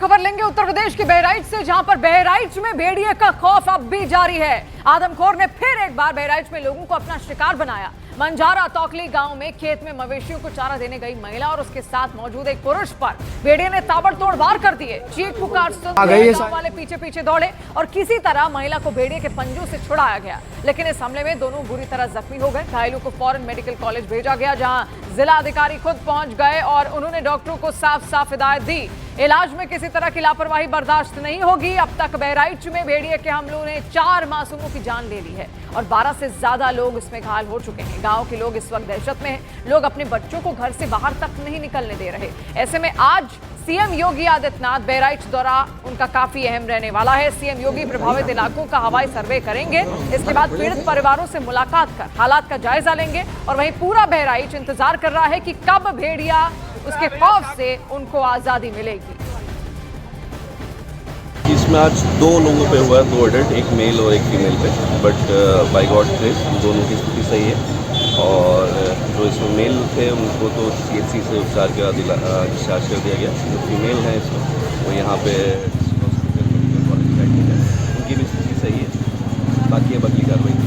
खबर लेंगे उत्तर प्रदेश के बहराइच से, जहां पर बहराइच में भेड़िए का खौफ अब भी जारी है। आदमखोर ने फिर एक बार बहराइच में लोगों को अपना शिकार बनाया। मंझारा तौकली गांव में खेत में मवेशियों को चारा देने गई महिला और उसके साथ मौजूद एक पुरुष पर भेड़िए ने ताबड़तोड़ वार कर दिए। चीख पुकार सुनकर गांव वाले पीछे पीछे दौड़े और किसी तरह महिला को भेड़िए के पंजों से छुड़ाया गया, लेकिन इस हमले में दोनों बुरी तरह जख्मी हो गए। घायलों को फौरन मेडिकल कॉलेज भेजा गया, जहां जिला अधिकारी खुद पहुंच गए और उन्होंने डॉक्टरों को साफ साफ हिदायत दी, इलाज में किसी तरह की लापरवाही बर्दाश्त नहीं होगी। अब तक बहराइच में भेड़िए के हमलों ने 4 मासूमों की जान ले ली है और 12 से ज्यादा लोग इसमें घायल हो चुके हैं। गांव के लोग इस वक्त दहशत में हैं। लोग अपने बच्चों को घर से बाहर तक नहीं निकलने दे रहे। ऐसे में आज सीएम योगी आदित्यनाथ बहराइच दौरा उनका काफी अहम रहने वाला है। सीएम योगी प्रभावित इलाकों का हवाई सर्वे करेंगे, इसके बाद पीड़ित परिवारों से मुलाकात कर हालात का जायजा लेंगे और वहीं पूरा बहराइच इंतजार कर रहा है कि कब भेड़िया उसके खौफ से उनको आजादी मिलेगी। इसमें आज 2 लोगों पे हुआ है, 2 एडल्ट, एक मेल और एक फीमेल पे, बट बाय गॉड ग्रेस दोनों की स्थिति सही है। और जो इसमें मेल थे उनको तो CHC से उपचार के बाद डिस्चार्ज कर दिया गया। जो फीमेल है इसमें वो यहाँ पे हॉस्पिटल मेडिकल कॉलेज में एडमिट है, उनकी भी स्थिति सही है। बाकी अब अगली कार्रवाई।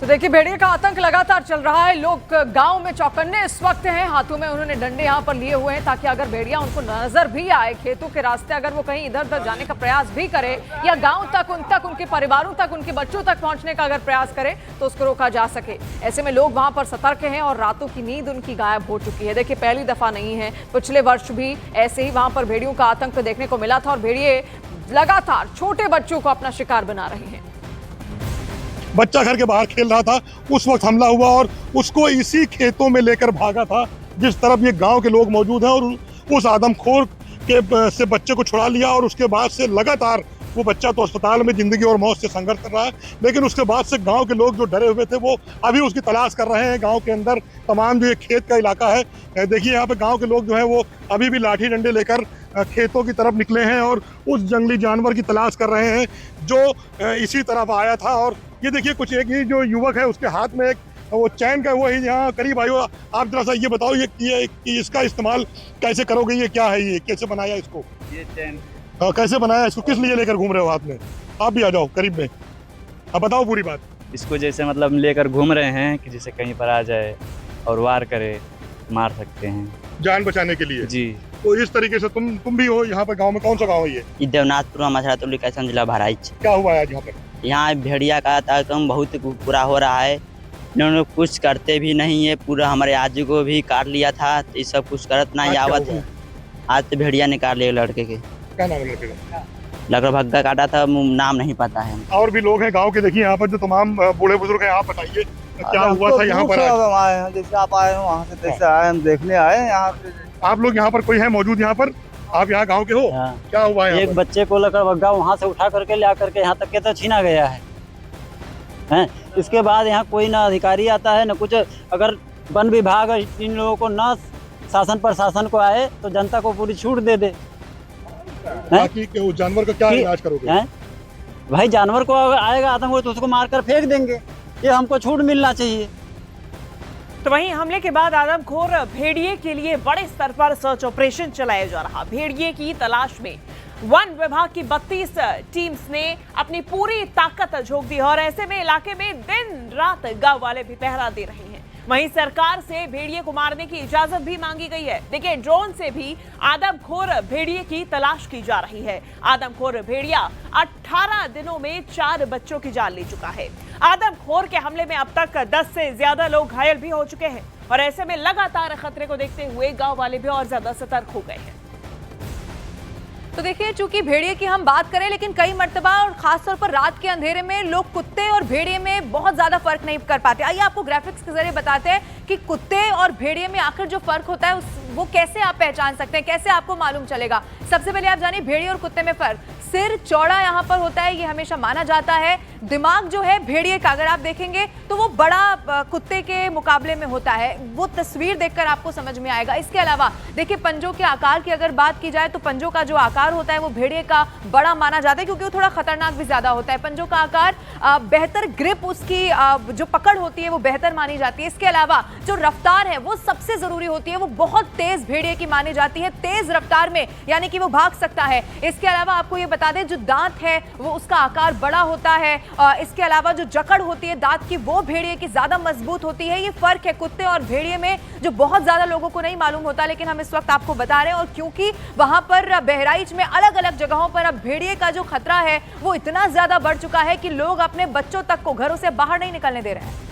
तो देखिए, भेड़िए का आतंक लगातार चल रहा है। लोग गांव में चौकन्ने इस वक्त हैं। हाथों में उन्होंने डंडे यहां पर लिए हुए हैं ताकि अगर भेड़िया उनको नजर भी आए खेतों के रास्ते, अगर वो कहीं इधर उधर जाने का प्रयास भी करे या गांव तक उनके परिवारों तक, उनके बच्चों तक पहुंचने का अगर प्रयास करे तो उसको रोका जा सके। ऐसे में लोग वहां पर सतर्क हैं और रातों की नींद उनकी गायब हो चुकी है। देखिए, पहली दफा नहीं है, पिछले वर्ष भी ऐसे ही वहां पर भेड़ियों का आतंक देखने को मिला था और भेड़िए लगातार छोटे बच्चों को अपना शिकार बना रहे हैं। बच्चा घर के बाहर खेल रहा था, उस वक्त हमला हुआ और उसको इसी खेतों में लेकर भागा था जिस तरफ ये गांव के लोग मौजूद हैं, और उस आदमखोर के से बच्चे को छुड़ा लिया। और उसके बाद से लगातार वो बच्चा तो अस्पताल में जिंदगी और मौत से संघर्ष कर रहा है, लेकिन उसके बाद से गांव के लोग जो डरे हुए थे वो अभी उसकी तलाश कर रहे हैं। गांव के अंदर तमाम जो ये खेत का इलाका है, देखिए यहाँ पे गांव के लोग जो है वो अभी भी लाठी डंडे लेकर खेतों की तरफ निकले हैं और उस जंगली जानवर की तलाश कर रहे हैं जो इसी तरफ आया था। और ये देखिए, कुछ एक ही जो युवक है उसके हाथ में एक वो चैन का वो ही यहाँ करीब आयो। आप जरा सा ये बताओ, ये इसका इस्तेमाल कैसे करोगे? ये क्या है? ये कैसे बनाया इसको? ये चैन कैसे बनाया इसको? किस लिए लेकर घूम रहे हो हाथ में? आप भी आ जाओ करीब में, अब बताओ पूरी बात। इसको जैसे मतलब लेकर घूम रहे हैं कि जैसे कहीं पर आ जाए और वार करे, मार सकते हैं, जान बचाने के लिए जी। तो इस तरीके से तुम भी हो यहाँ पर गांव में? कौन सा गांव है ये? देवनाथपुर मंझारा तौकली कैसन जिला बहराइच। क्या हुआ है आज यहाँ पर? यहाँ भेड़िया का आतंक बहुत बुरा हो रहा है। इन्होंने कुछ करते भी नहीं है, पूरा हमारे आजू को भी काट लिया था, ये सब कुछ करत ना आवत है। आज तो भेड़िया निकाल लिया लड़के के। क्या नाम है लड़के का? लगभग भग्गा काटा था, नाम नहीं पता है। और भी लोग हैं गांव के, देखिए यहाँ पर जो तमाम बूढ़े बुजुर्ग हैं, आप बताइए क्या हुआ था यहाँ पर? आए हैं, जैसे आप आए हो वहाँ से, जैसे आए हम देखने आए यहाँ पे। आप लोग यहाँ पर कोई है मौजूद यहाँ पर? आप यहाँ गांव के हो? क्या हुआ है? एक बच्चे को लेकर भग्गा वहाँ से उठा करके ले आकर के यहाँ तक के तो छीना गया है। इसके बाद यहाँ कोई ना अधिकारी आता है न कुछ। अगर वन विभाग इन लोगों को न शासन प्रशासन को आए तो जनता को पूरी छूट दे दे। बाकी जानवर का क्या इलाज करोगे? भाई जानवर को अगर आएगा आतंक तो उसको मारकर फेंक देंगे, ये हमको छूट मिलना चाहिए। तो वहीं हमले के बाद आदमखोर भेड़िए के लिए बड़े स्तर पर सर्च ऑपरेशन चलाया जा रहा। भेड़िए की तलाश में वन विभाग की 32 टीम्स ने अपनी पूरी ताकत झोंक दी और ऐसे में इलाके में दिन रात गांव वाले भी पहरा दे रहे हैं। वहीं सरकार से भेड़िए को मारने की इजाजत भी मांगी गई है। देखिए, ड्रोन से भी आदमखोर भेड़िए की तलाश की जा रही है। आदमखोर भेड़िया 18 दिनों में 4 बच्चों की जान ले चुका है। आदमखोर के हमले में अब तक 10 से ज्यादा लोग घायल भी हो चुके हैं और ऐसे में लगातार खतरे को देखते हुए गांव वाले भी और ज्यादा सतर्क हो गए हैं। तो देखिए, चूंकि भेड़िए की हम बात करें, लेकिन कई मर्तबा और खासतौर पर रात के अंधेरे में लोग कुत्ते और भेड़िए में बहुत ज्यादा फर्क नहीं कर पाते। आइए आपको ग्राफिक्स के जरिए बताते हैं कि कुत्ते और भेड़िए में आखिर जो फर्क होता है वो कैसे आप पहचान सकते हैं, कैसे आपको मालूम चलेगा। सबसे पहले आप जानिए भेड़िए और कुत्ते में फर्क। सिर चौड़ा यहाँ पर होता है, ये हमेशा माना जाता है। दिमाग जो है भेड़िए का अगर आप देखेंगे तो वो बड़ा कुत्ते के मुकाबले में होता है, वो तस्वीर देखकर आपको समझ में आएगा। इसके अलावा देखिए, पंजों के आकार की अगर बात की जाए तो पंजों का जो आकार होता है वो भेड़िए का बड़ा माना जाता है, क्योंकि वो थोड़ा खतरनाक भी ज्यादा होता है। पंजों का आकार बेहतर ग्रिप, उसकी जो पकड़ होती है वो बेहतर मानी जाती है। इसके अलावा जो रफ्तार है वो सबसे जरूरी होती है, वो बहुत तेज भेड़िए की मानी जाती है, तेज रफ्तार में, यानी कि वो भाग सकता है। इसके अलावा आपको ये बता दें, जो दांत है वो उसका आकार बड़ा होता है। इसके अलावा जो जकड़ होती है दांत की, वो भेड़िए की ज्यादा मजबूत होती है। ये फर्क है कुत्ते और भेड़िए में, जो बहुत ज्यादा लोगों को नहीं मालूम होता, लेकिन हम इस वक्त आपको बता रहे हैं। और क्योंकि वहां पर बहराइच में अलग अलग जगहों पर अब भेड़िए का जो खतरा है वो इतना ज्यादा बढ़ चुका है कि लोग अपने बच्चों तक को घरों से बाहर नहीं निकलने दे रहे हैं।